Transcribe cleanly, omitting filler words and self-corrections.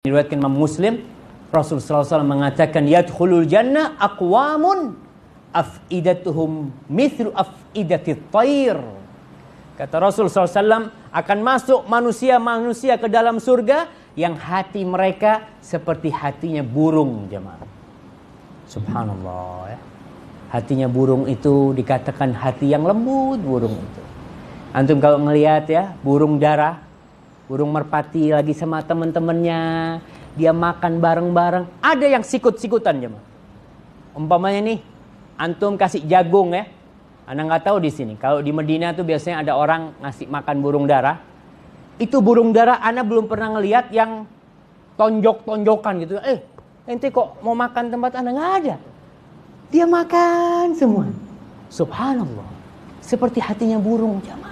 Diriwayatkan Imam Muslim, Rasulullah SAW mengatakan, yadkhulul jannah aqwamun afidatuhum mithlu afidatit thair. Kata Rasulullah SAW, akan masuk manusia-manusia ke dalam surga yang hati mereka seperti hatinya burung, jemaah. Subhanallah ya. Hatinya burung itu dikatakan hati yang lembut, burung itu. Antum kalau ngelihat ya, burung dara, burung merpati lagi sama teman-temannya, dia makan bareng-bareng, ada yang sikut-sikutan jemaah. Umpamanya nih, antum kasih jagung ya. Anda nggak tahu di sini. Kalau di Medina tuh biasanya ada orang ngasih makan burung dara. Itu burung dara Anda belum pernah ngelihat yang tonjok-tonjokan gitu. Ente kok mau makan tempat Anda? Nggak ada. Dia makan semua. Subhanallah. Seperti hatinya burung jemaah.